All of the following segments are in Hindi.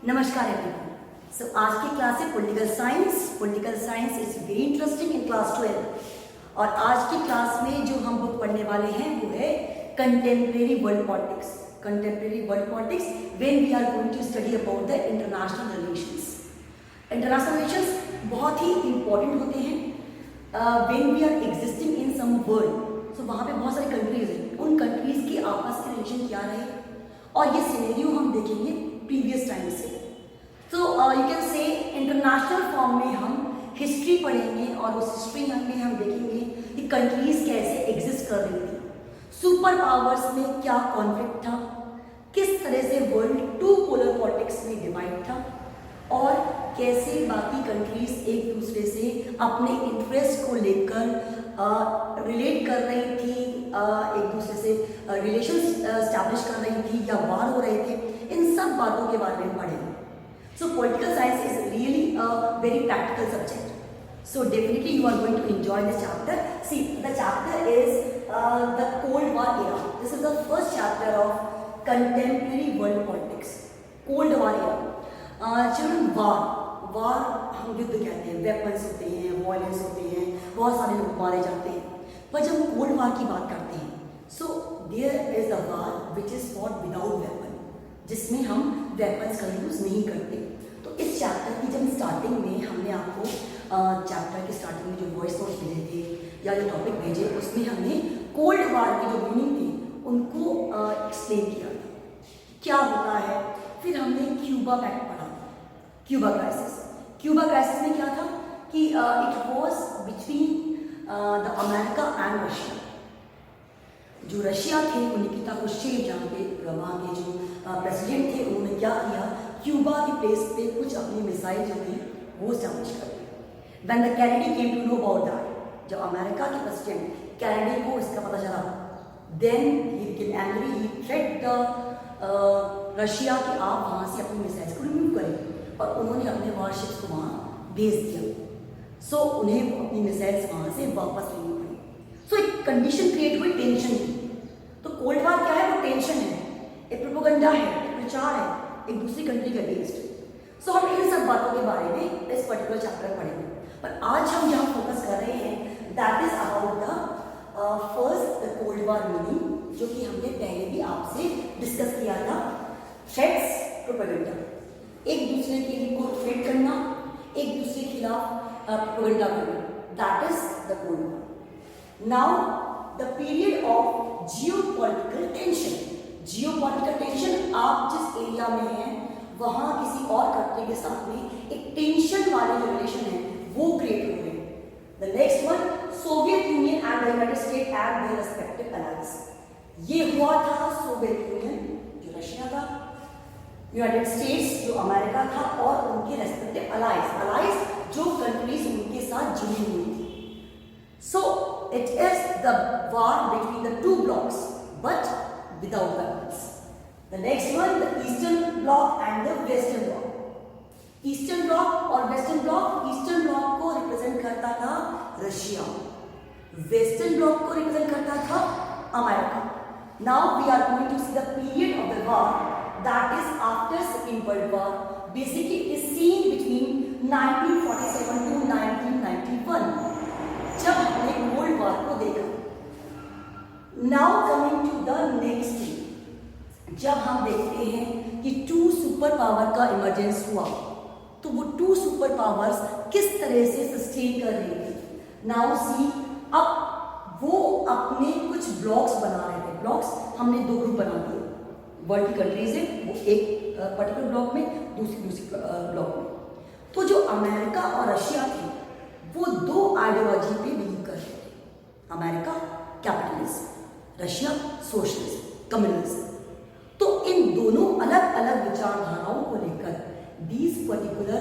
नमस्कार एवरीवन। सो आज की क्लास है political science. Political science is very interesting in class 12 और आज की क्लास में जो हम बुक पढ़ने वाले हैं वो है contemporary world politics. Contemporary world politics when we are going to study about the international relations. International relations बहुत ही इंपॉर्टेंट होते हैं when we are existing in some world. So वहाँ पे बहुत सारी कंट्रीज हैं, उन कंट्रीज के आपस के रिलेशन क्या रहे और ये सिनेरियो हम देखेंगे प्रीवियस टाइम से। तो you can say international form में हम हिस्ट्री पढ़ेंगे और उस हिस्ट्री में हम देखेंगे कि कंट्रीज कैसे एग्जिस्ट कर रही थी, सुपर पावर्स में क्या कॉन्फ्लिक्ट था, किस तरह से वर्ल्ड टू पोलर पॉलिटिक्स में डिवाइड था और कैसे बाकी कंट्रीज एक दूसरे से अपने इंटरेस्ट को लेकर रिलेट कर रही थी, एक दूसरे से रिलेशन स्टैब्लिश कर रही थी या वार हो रहे थे। इन सब बातों के बारे में पढ़ेंगे। So political science is really a very practical subject. So definitely you are going to enjoy this chapter. See the chapter is the cold war era. This is the first chapter of contemporary world politics, cold war era. Children, war हम युद्ध कहते हैं, वेपन्स होते हैं, वॉयलेंस होते हैं, बहुत सारे लोग मारे जाते हैं। पर जब हम कोल्ड वार की बात करते हैं, so there is the war which is fought without weapon, जिसमें हम वेपन्स का यूज नहीं करते। तो इस चैप्टर की जब स्टार्टिंग में हमने आपको चैप्टर की स्टार्टिंग में जो वॉइस नोट्स भेजे थे या जो टॉपिक भेजे, उसमें हमने कोल्ड वार की जो मीनिंग थी उनको एक्सप्लेन किया था क्या होता है। फिर हमने क्यूबा पैक्ट पढ़ा, क्यूबा क्राइसिस। क्यूबा क्राइसिस में क्या था कि it was between the America and Russia. जो रशिया थे वो निकिता क्रुश्चेव, जहाँ पे वहाँ के जो प्रेसिडेंट थे, उन्होंने क्या किया, क्यूबा की प्लेस पे कुछ अपनी मिसाइल जो थी वो स्टैब्लिश कर दी। When the Kennedy came to know about that, जब अमेरिका के प्रेसिडेंट कैनेडी को इसका पता चला, then he became angry, he threat the Russia कि आप वहाँ से अपनी मिसाइल्स को रिमूव करें, और उन्होंने अपने वारशिप्स को वहाँ भेज दिया। सो उन्हें अपनी मिसाइल्स वहाँ से वापस लेनी पड़ी। सो एक कंडीशन क्रिएट हुई टेंशन की। तो कोल्ड वार क्या है, वो टेंशन है, एक प्रोपेगेंडा है, एक प्रचार है एक दूसरी कंट्री के अगेंस्ट। सो हम इन सब बातों के बारे में इस पर्टिकुलर चैप्टर पढ़ेंगे। पर आज हम जहाँ फोकस कर रहे हैं that is about the first the cold war meaning, जो कि हमने पहले भी आपसे डिस्कस किया था। थ्रेट्स, प्रोपेगेंडा, एक दूसरे के लिए को थ्रेट करना, एक दूसरे के खिलाफ प्रोपेगेंडा करना, that is the cold war. Now the period of geopolitical tension. Geopolitical tension, आप जिस एरिया में हैं वहां किसी और कंट्री के साथ में एक टेंशन वाले जो रिलेशन है वो क्रिएट हो गए। The next one, Soviet union and the United state and their respective alliance. ये हुआ था सोवियत यूनियन जो रशिया था, यूनाइटेड स्टेट्स जो अमेरिका था, और उनके रेस्पेक्टिव अलाइज जो कंट्रीज उनके साथ जुड़ी हुई थी। So it is the war between the two blocks but without weapons. The next one, the eastern block and the western block. Eastern block और वेस्टर्न ब्लॉक, ईस्टर्न ब्लॉक को रिप्रेजेंट करता था रशिया, वेस्टर्न ब्लॉक को रिप्रेजेंट करता था America. Now we are going to see the period of the war that is after Second World War. Basically it is seen between 1947 to 1991, जब हमने कोल्ड वार को देखा। Now coming to the next thing, जब हम देखते हैं कि टू सुपर पावर का इमरजेंस हुआ, तो वो टू सुपर पावर्स किस तरह से सस्टेन कर रही थी। नाउ सी, अब वो अपने कुछ ब्लॉक्स बना रहे थे। ब्लॉक्स हमने दो ग्रुप बना दिए, वर्ल्ड की कंट्रीज है वो एक पर्टिकुलर ब्लॉक में, दूसरी ब्लॉक में। तो जो अमेरिका और रशिया थे वो दो आइडियोलॉजी पे बिलीव करते थे। America capitalism, Russia socialism, communism. तो इन दोनों अलग अलग विचारधाराओं को लेकर these particular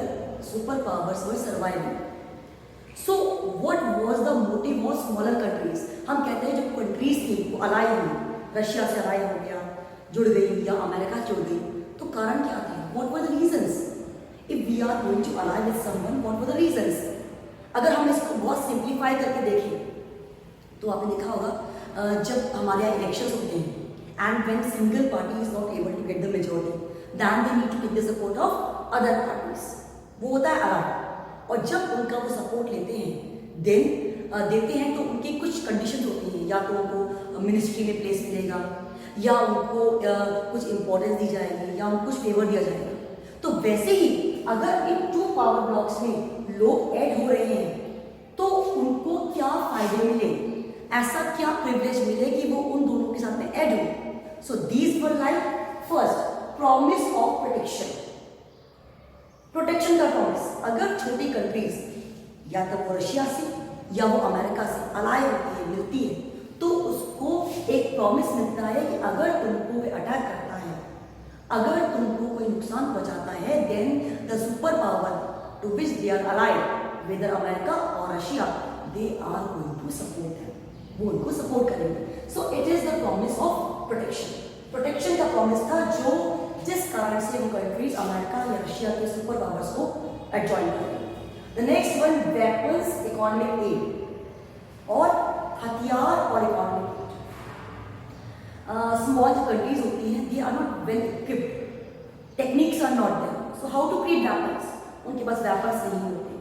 super powers were surviving. So what was the motive of smaller countries. हम कहते हैं जो कंट्रीज थी वो अलाई हुई, रशिया से अलाई हो गया, जुड़ गई, या अमेरिका जुड़ गई, तो कारण क्या थे, what were the reasons. If we are going to ally with someone, what were the reasons. अगर हम इसको बहुत सिंप्लीफाई करके देखें तो आपने देखा होगा जब हमारे यहाँ इलेक्शंस होते हैं and when single party is not able to get the majority, then they need to take the support of other parties. वो होता है अलाइड। और जब उनका वो सपोर्ट लेते हैं देते हैं तो उनकी कुछ कंडीशंस होती हैं, या तो उनको मिनिस्ट्री में प्लेस मिलेगा, या उनको कुछ इंपॉर्टेंस दी जाएगी, या उनको कुछ फेवर दिया जाएगा। तो वैसे ही अगर इन 2 पावर ब्लॉक्स में लोग ऐड हो रहे हैं तो उनको क्या फायदे मिले, ऐसा क्या प्रिविलेज मिले कि वो उन दोनों के साथ में ऐड हो। So these were like first promise of protection. Protection का प्रॉमिस, अगर छोटी कंट्रीज या तो वो रशिया से या वो अमेरिका से अलाय होती है, मिलती है, तो उसको एक प्रॉमिस मिलता है कि अगर तुमको कोई अटैक करता है, अगर तुमको कोई नुकसान पहुंचाता है, then the super power to which they are allied whether America और Russia, they are going to support है, वो उनको सपोर्ट करेंगे। So it is the promise of protection. Protection का प्रॉमिस था जो जिस कारण से वो कंट्रीज अमेरिका या रशिया के सुपर पावर्स को एडजॉइन करेंगे। The next one weapons economic aid, और हथियार और इकोनॉमिक एड। स्मॉल कंट्रीज होती हैं, they are not well equipped, techniques are not there, so how to create weapons. उनके पास वेपन्स नहीं होते,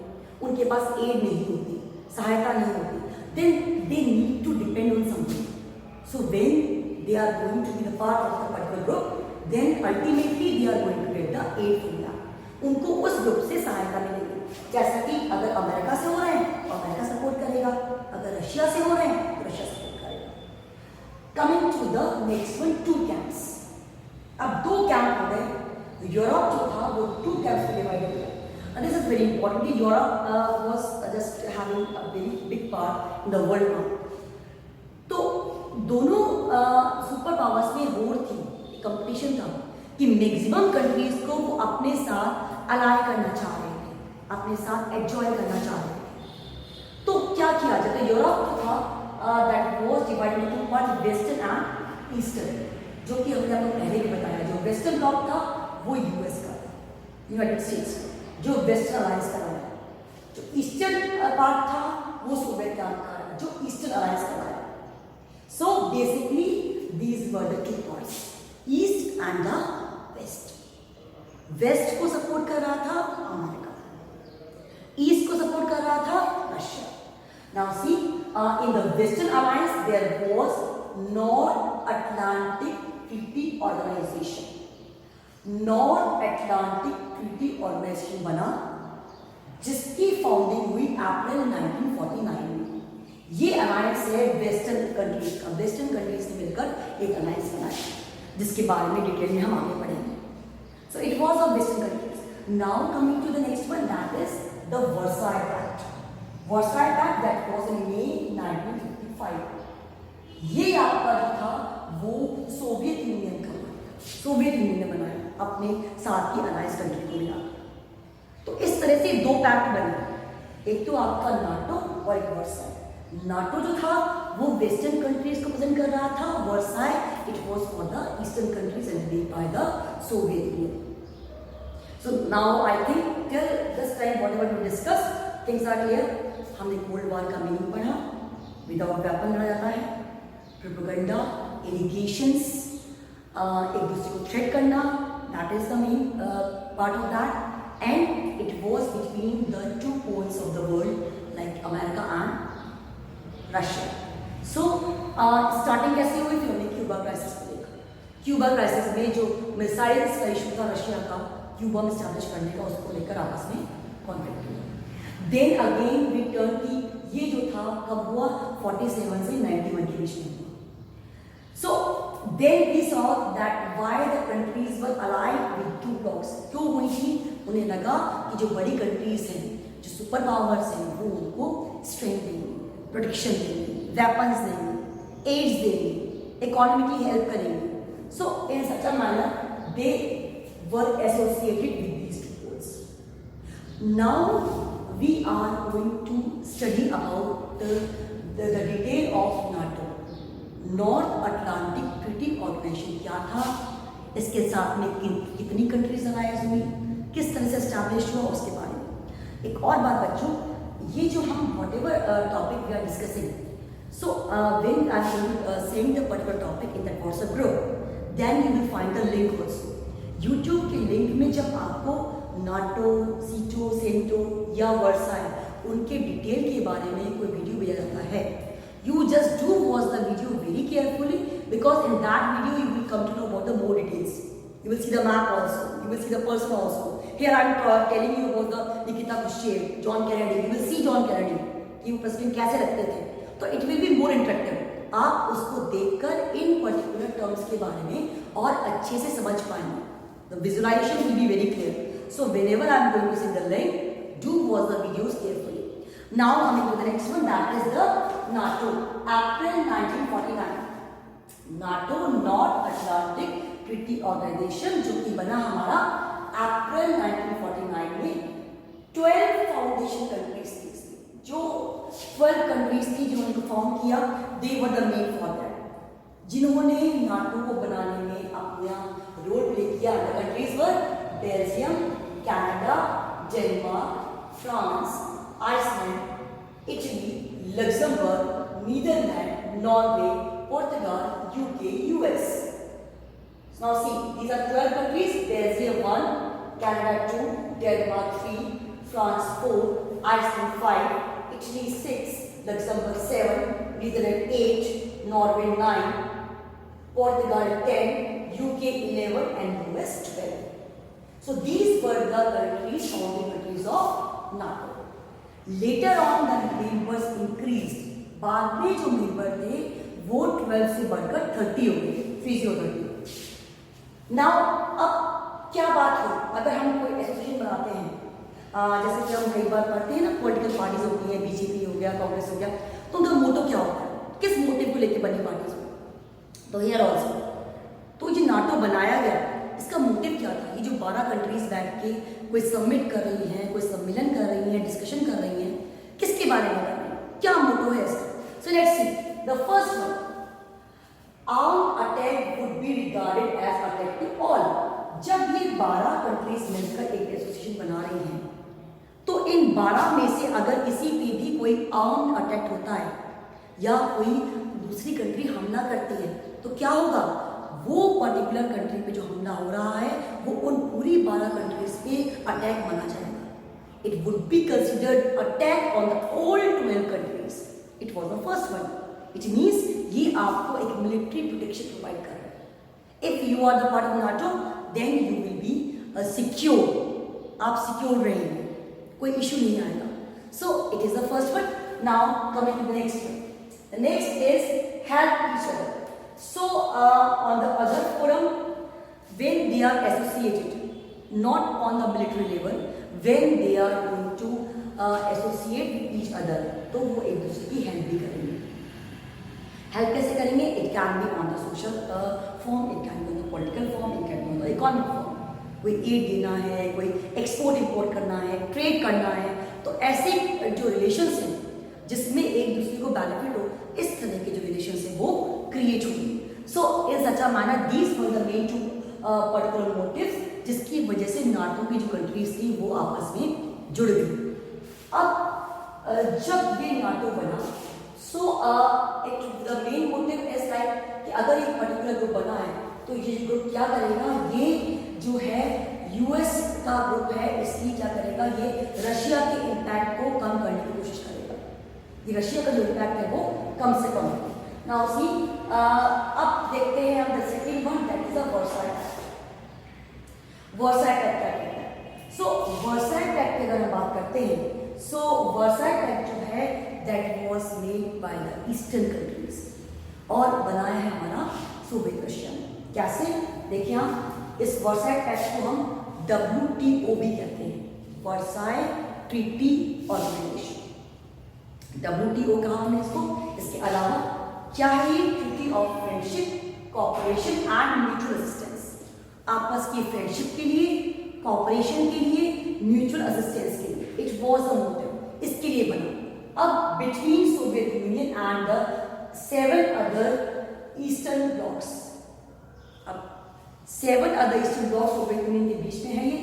उनके पास एड नहीं होती, सहायता नहीं होती, then they need to depend on something. So when they are going to be the part of the particular group, then ultimately they are going to get the aid from that. उनको उस ग्रुप से सहायता मिलेगी। जैसा कि अगर अमेरिका से हो रहे हैं तो अमेरिका सपोर्ट करेगा, अगर रशिया से हो रहे हैं तो रशिया सपोर्ट करेगा। Coming to the next one, 2 camps. अब 2 कैंप हो गए। यूरोप जो था वो 2 कैंप्स में डिवाइड हो गया। And this is very important. Europe was just having a very big part in the world now. तो दोनों सुपर पावर्स में वोर थी, कंपटीशन था कि मैक्सिमम कंट्रीज को वो अपने साथ अलाय करना चाह रहे थे, अपने साथ एंजॉय करना चाह रहे थे। तो क्या किया जाता, यूरोप जो था that was divided into part, western and eastern, जो कि हमने आपको पहले भी बताया। जो वेस्टर्न ब्लॉक था वो यूएस का था, यूनाइटेड स्टेट्स, जो वेस्टर्न अलायंस का था। जो ईस्टर्न पार्ट था वो सोवियत का था, जो ईस्टर्न अलायंस का था। So basically these were the 2 parts, East and the West. West को सपोर्ट कर रहा था अमेरिका, ईस्ट को सपोर्ट कर रहा था Russia. Now see, in the Western Alliance there was North Atlantic Treaty Organization. North Atlantic Treaty Organization बना, जिसकी फाउंडिंग हुई अप्रैल 1949 में। ये अलायंस है वेस्टर्न कंट्रीज का, वेस्टर्न कंट्रीज ने मिलकर एक अलायंस बनाया, जिसके बारे में डिटेल में हम आगे पढ़ेंगे। So it was of western countries. Now coming to the next one, that is the Versailles pact. Versailles pact that was in May 1955। ये आपका जो था वो सोवियत यूनियन का, सोवियत यूनियन ने बनाया अपने साथ की अलायंस कंट्री को मिला। तो इस तरह से 2 पैक्ट बने, एक तो आपका नाटो और एक वर्साई। नाटो जो था वो वेस्टर्न कंट्रीज को प्रेजेंट कर रहा था, Versailles it was for the eastern countries and led by the Soviet Union. So now I think till this time whatever we discuss things are clear. हमने कोल्ड वॉर का मीनिंग पढ़ा, विदाउट वेपन लड़ा जाता है, प्रोपेगेंडा, एलिगेशंस, एक दूसरे को थ्रेट करना, that is the main part of that, and it was between the 2 poles of the world like America and Russia. So starting कैसे हुई थी, हमने क्यूबा क्राइसिस को देखा। क्यूबा क्राइसिस में जो मिसाइल्स का इशू था रशिया का, क्यूबा में स्टैब्लिश करने का, उसको लेकर आपस में कॉन्फ्लिक्ट हुआ। देन अगेन वी टर्न की, ये जो था कब हुआ, 47 से 91 के बीच में हुआ। So then we saw that why the countries were allied with 2 blocks. क्यों हुई थी, उन्हें लगा कि जो बड़ी कंट्रीज हैं, जो सुपर पावर्स हैं, वो उनको स्ट्रेंथ देंगे, प्रोटेक्शन देंगे, वेपन्स देंगे, एड्स देंगे, इकोनॉमिकली हेल्प करेंगे। So in such a manner they were associated with these 2 poles. Now we are going to study about the detail of NATO. North Atlantic Treaty Organization क्या था, इसके साथ में कितनी कंट्रीज अलायंस हुई, किस तरह से एस्टैब्लिश हुआ, उसके बारे में। एक और बात बच्चों, ये जो हम whatever topic we are discussing, so when I am saying the particular topic in that WhatsApp group, then you will find the link also. YouTube के लिंक में जब आपको नाटो, सीटो, सेंटो या वर्साई उनके डिटेल के बारे में कोई वीडियो भेजा जाता है, you just do watch the video very carefully, because in that video you will come to know about the more details. You will see the map also, you will see the person also. Here I am telling you about the Nikita Khrushchev, John Kennedy. You will see John Kennedy कि वो प्रेसिडेंट कैसे लगते थे, तो it will be more interactive. आप उसको देखकर इन पर्टिकुलर टर्म्स के बारे में और अच्छे से समझ पाएंगे। The visualization will be very clear. So whenever I am going to send the link, do watch the videos carefully. Now coming to the next one, that is the NATO, April 1949. NATO North Atlantic Treaty Organization जो कि बना हमारा अप्रैल 1949 में 12 फाउंडेशन कंट्रीज थी, जो 12 कंट्रीज थी जिन्होंने को फॉर्म किया, they were the main for that, जिन्होंने नाटो को बनाने में अपना रोल प्ले किया। The countries were Belgium, Canada, Denmark, France, Iceland, Italy, Luxembourg, Netherlands, Norway, Portugal, UK, US. Now see, these are 12 countries. Belgium 1, Canada 2, Denmark 3, France 4, Iceland 5, Italy 6, Luxembourg 7, Netherlands 8, Norway 9, Portugal 10, UK 11 and US 12. So these were the countries, founding countries of NATO. Later on the members increased. बाद में जो मेंबर थे वो 12 से बढ़कर 30 हो गए, 30। नाउ अब क्या बात हो, अगर हम कोई एसोसिएशन बनाते हैं, जैसे कि हम कई बार पढ़ते हैं ना, पॉलिटिकल पार्टीज होती हैं, बीजेपी हो गया, कांग्रेस हो गया, तो उनका मोटो क्या होता है, किस मोटिव को लेकर बनी पार्टीज हो। तो हियर ऑल्सो, तो ये नाटो बनाया गया, इसका मोटिव क्या था? ये जो 12 कंट्रीज बैठ के कोई सबमिट कर रही हैं, कोई सम्मेलन कर रही हैं, डिस्कशन कर रही हैं, किसके बारे में कर रही हैं, क्या मोटो है इसका? So let's see. The first one, armed attack would be regarded as attack to all. जब ये 12 कंट्रीज मिलकर एक एसोसिएशन बना रही हैं, तो इन 12 में से अगर किसी पे भी कोई आर्म्ड अटैक होता है या कोई दूसरी कंट्री हमला करती है, तो क्या होगा? वो पर्टिकुलर कंट्री पे जो हमला हो रहा है वो उन पूरी 12 कंट्रीज पे अटैक माना जाएगा। It would be considered attack on the all 12 countries. It was the first one. It means ये आपको एक मिलिट्री प्रोटेक्शन प्रोवाइड कर रहा है। If you are the part of NATO, then you will be secure. आप सिक्योर रहेंगे, कोई इशू नहीं आएगा। So it is the first one. Now coming to the next one. The next is help each other. So on the other forum, when they are associated, not on the military level, when they are going to associate with each other, तो वो एक दूसरे की हेल्प भी करेंगे। हेल्प कैसे करेंगे? It can be on the social form, it can be on the political form, it can be on the economic form. कोई एड देना है, कोई एक्सपोर्ट इंपोर्ट करना है, ट्रेड करना है, तो ऐसे जो रिलेशंस हैं जिसमें एक दूसरे को बेनिफिट हो, इस तरह के जो रिलेशंस हैं वो क्रिएट होंगे। So in such a manner these were the main two particular motives, जिसकी वजह से नाटो की जो कंट्रीज थी वो आपस में जुड़ गई। अब जब ये नाटो बना, so the main motive is like कि अगर एक पर्टिकुलर ग्रुप बना है तो ये ग्रुप क्या करेगा, ये जो है यूएस का ग्रुप है, इसलिए क्या करेगा, ये रशिया के इम्पैक्ट को कम करने की कोशिश करेगा। ये रशिया का जो इम्पैक्ट है वो कम से कम है। नाउ सी, अब देखते हैं हम the second one, that is the Versailles pact. Versailles pact क्या कहता है? सो वर्साई पैक्ट की अगर हम बात करते हैं, सो वर्साई पैक्ट जो है that was made by the eastern countries, और बनाया है हमारा सोवियत रशिया ने। कैसे? देखिए आप, इस वर्साई पैक्ट को हम WTO भी कहते हैं, वर्साई ट्रीटी ऑर्गेनाइजेशन। WTO कहा हमने इसको। इसके अलावा क्या है ये? Treaty of friendship, cooperation and mutual assistance. आपस की फ्रेंडशिप के लिए, कॉपरेशन के लिए, म्यूचुअल असिस्टेंस के लिए। इट वॉज द मोटिव, इसके लिए बना। अब between Soviet union and the 7 other eastern blocks, अब 7 other eastern blocks Soviet union के बीच में है ये।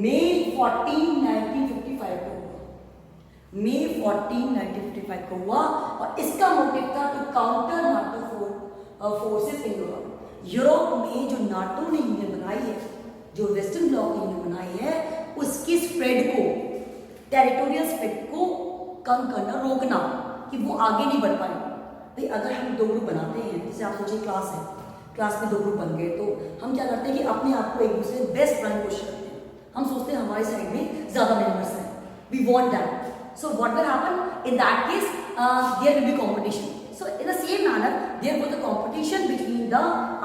मई 14, 1955 को हुआ, मई 14, 1955 को हुआ, और इसका मोटिव था to counter NATO forces in Europe. Europe में जो नाटो ने यूनियन बनाई है जो वेस्टर्न ब्लॉक इन्होंने बनाई है उसकी स्प्रेड को, टेरिटोरियल स्प्रेड को कम करना, रोकना कि वो आगे नहीं बढ़ पाए। भाई अगर हम दो ग्रुप बनाते हैं, जैसे आप सोचिए क्लास है, क्लास में दो ग्रुप बन गए, तो हम क्या करते हैं कि अपने आप को एक दूसरे बेस्ट बनाने की कोशिश करते हैं। हम सोचते हैं हमारी साइड में ज़्यादा मेंबर्स हैं, we want that, so what will happen in that case, there will be competition. So in the same manner, there was a competition between the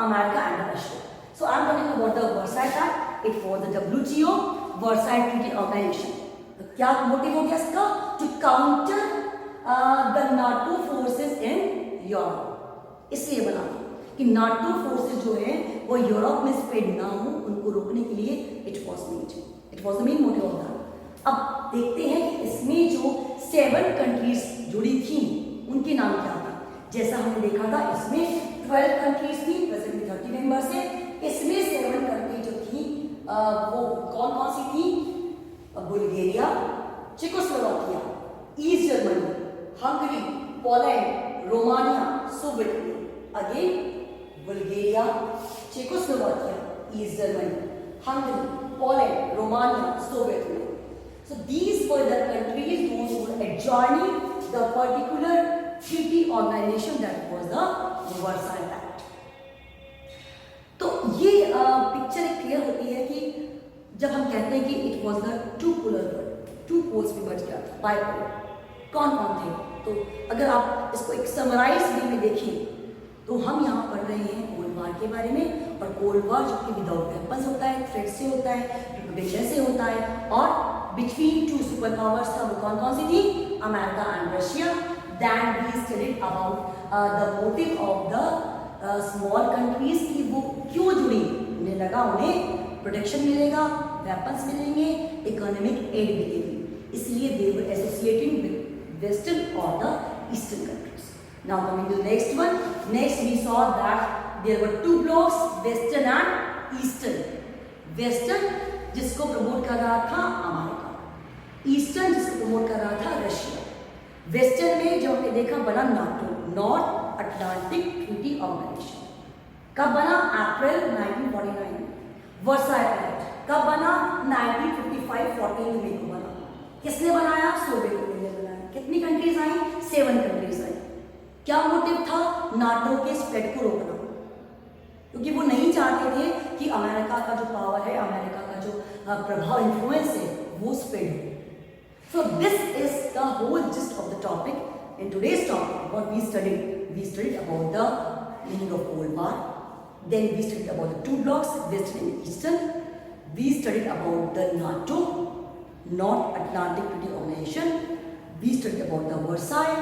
America and the Russia. So I am talking about the Versailles Pact. It was the WTO Versailles Treaty Organization. तो क्या मोटिव हो गया इसका? To counter the NATO forces in Europe. इसलिए बना कि NATO forces जो है वो यूरोप में स्प्रेड ना हो, उनको रोकने के लिए it was made. It was the main motive of that. अब देखते हैं कि इसमें जो 7 कंट्रीज जुड़ी थी उनके नाम क्या था। जैसा हमने देखा था इसमें 12 कंट्रीज थी, प्रेजेंटली 30 मेंबर्स है। इसमें 7 कंट्री जो थी वो कौन कौन सी थी? Bulgaria, Czechoslovakia, east Germany, Hungary, Poland, Romania, Soviet union. Again Bulgaria, Czechoslovakia, east Germany, Hungary, Poland, Romania, Soviet union. So these were the countries those who were adjoining the particular treaty organization that was the Versailles Pact. तो ये पिक्चर क्लियर होती है कि जब हम कहते हैं कि it was the two polar world, 2 poles में बच गया था, बाइपोलर. कौन कौन थे? तो अगर आप इसको एक समराइज वे में देखें तो हम यहाँ पढ़ रहे हैं कोल्ड वार के बारे में. और कोल्ड वार जो कि विदाउट वेपन्स होता है, थ्रेट से होता है, प्रिपरेशन से होता है, और बिटवीन 2 सुपर पावर्स था. वो कौन कौन सी थी? America and Russia. Then we studied about the motive of the small countries कि वो क्यों जुड़ी. उन्हें लगा उन्हें प्रोटेक्शन मिलेगा, वेपन्स मिलेंगे, इकोनॉमिक एड मिलेगी, इसलिए they were associating with western or the eastern countries. Now coming to the next one. Next we saw that there were 2 blocks, western and eastern. western जिसको प्रमोट कर रहा था अमेरिका, ईस्टर्न जिसको प्रमोट कर रहा था रशिया. वेस्टर्न में जो हमने देखा बना NATO, North Atlantic Treaty Organization. कब बना? अप्रैल 1949. वर्साइल पैक्ट कब बना? 1955 14 मई को बना. किसने बनाया? सोवियत यूनियन ने बनाया. कितनी कंट्रीज आई? 7 countries I. क्या मोटिव था? नाटो के स्प्रेड को रोकना, क्योंकि वो नहीं चाहते थे कि अमेरिका का जो पावर है, अमेरिका का जो प्रभाव, इन्फ्लुएंस है, वो स्प्रेड हो. So this is the whole gist of the topic. In today's topic, what we studied about the meaning of Cold War. Then we studied about the 2 blocks, Western and Eastern. We studied about the NATO, North Atlantic Treaty Organization. We studied about the Versailles.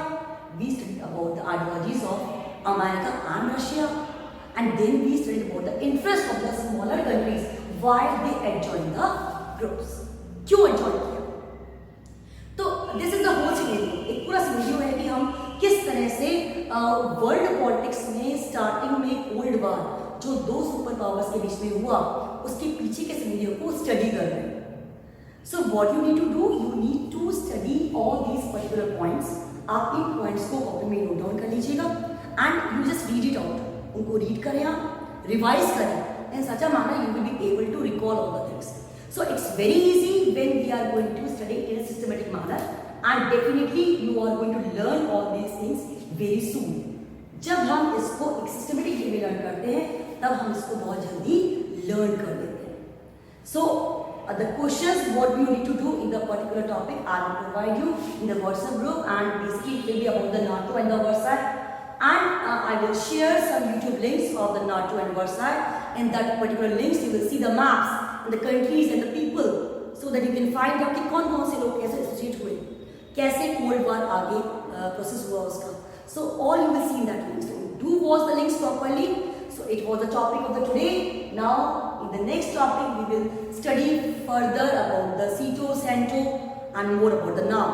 We studied about the ideologies of America and Russia. And then we studied about the interest of the smaller countries, why they adjoined the groups. क्यों adjoin किया? तो this is the whole scenario. एक पूरा सिनेरियो है कि हम किस तरह से वर्ल्ड पॉलिटिक्स में स्टार्टिंग में कोल्ड वार जो 2 सुपर पावर्स के बीच में हुआ, उसके पीछे के सिनेरियो को स्टडी कर रहे हैं. So what you need to do, you need to study all these particular points. आप इन पॉइंट्स को कॉपी में नोट डाउन कर लीजिएगा and you just read it out. उनको रीड करें, आप रिवाइज करें, in such a manner you will be able to recall all the things. So it's very easy when we are going to study in a systematic manner, and definitely you are going to learn all these things very soon. जब हम इसको एक systematic way में learn करते हैं, तब हम इसको बहुत जल्दी learn कर लेते हैं. So the questions what you need to do in the particular topic I will provide you in the WhatsApp group, and basically it will be about the NATO and the Versailles, and I will share some YouTube links of the NATO and Versailles. In that particular links you will see the maps, the countries and the people, so that you can find out कि कौन कौन से लोग कैसे एसोसिएट हुए, कैसे कोल्ड वार आगे प्रोसेस हुआ उसका. So all you will see in that links. So do watch the links properly. So it was the topic of the today. Now in the next topic we will study further about the CETO, CENTO and more about the noun.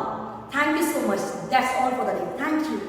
Thank you so much. That's all for the day. Thank you.